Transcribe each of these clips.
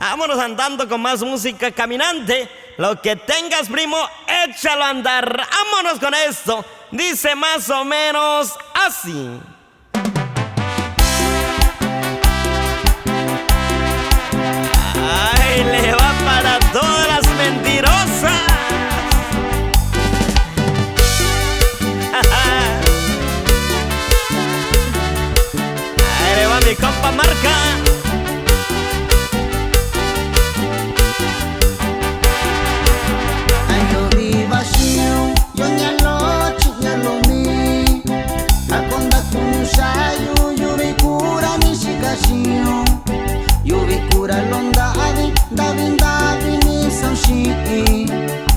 Vámonos andando con más música caminante. Lo que tengas, primo, échalo a andar. Vámonos con esto. Dice más o menos así. Ay, le va para todas las mentirosas. Ahí le va mi compa Marca.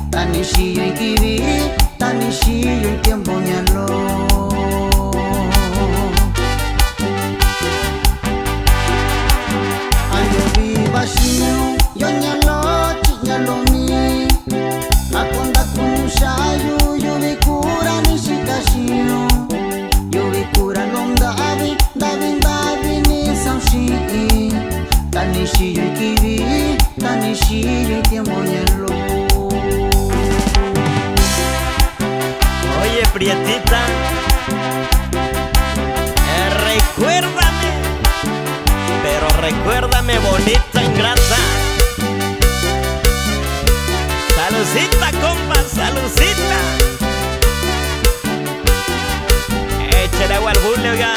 Tanishiyo ikibi, tanishiyo tiempo nyalo. Ayo viva shiyo, yo nyalo, chi nyalo mi. Akonda kunushayu, yo vikura nishikashiyo. Yo vikura longa abi, davi ni samshi. Tanishiyo ikibi, tanishiyo tiempo nyalo. Oye, prietita, recuérdame, pero recuérdame, bonita ingrata. Salucita, compa, salucita. Échale agua al bule, oiga.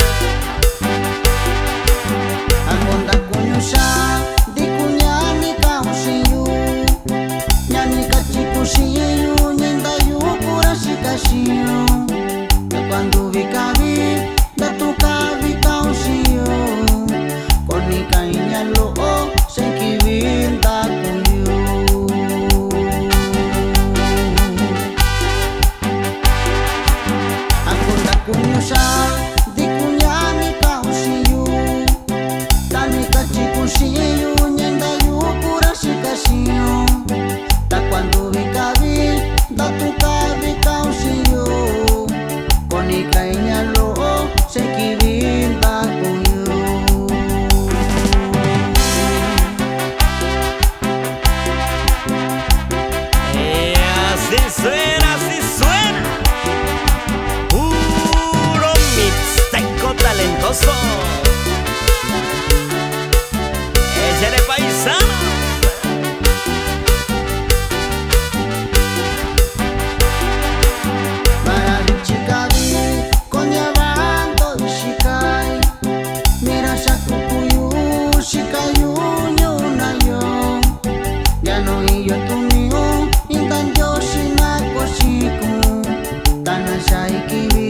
Akonda kunyusha, di kunyani kaushiyu. Nyani kachikushiyu, nyenda yu kurashikashiyu. Cuando vikavi, da tu kavi kaushiyu. Konika inyalo, senkivinda kuyu. Akonda kunyusha, di kunyani kaushiyu. Tani kachikushiyu, nyenda yu kurashikashiyu. Da cuando vikavi, da tu kavi kaushiyu. Konika inyalo, senkivinda kuyu. Así suena, así suena. Puro mixteco talentoso. Échale paisano. Para Chikavi, Konyavando Shikai. Mira Shakukuyu, Shikayu, Yunayo. Yano iyo tumio, Intan Yoshina Koshiku. Tanasha ikibi,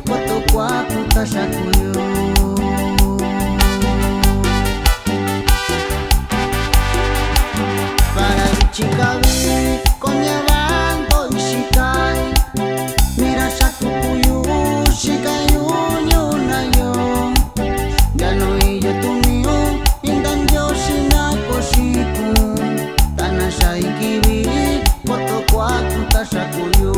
Koto kwaku tashakuyu. Para Chikavi, Konyavando Shikai. Mira Shakukuyu, Shikayu, Yunayo. Yano iyo tumio, Intan Yoshina Koshiku. Tanasha ikibi, Koto kwaku tashakuyu.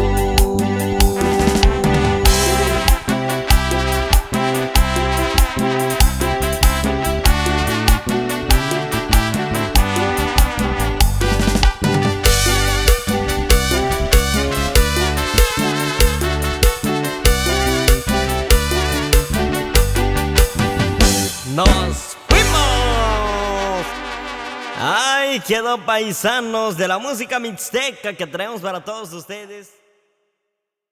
¡Nos fuimos! ¡Ay, quedó paisanos de la música mixteca que traemos para todos ustedes!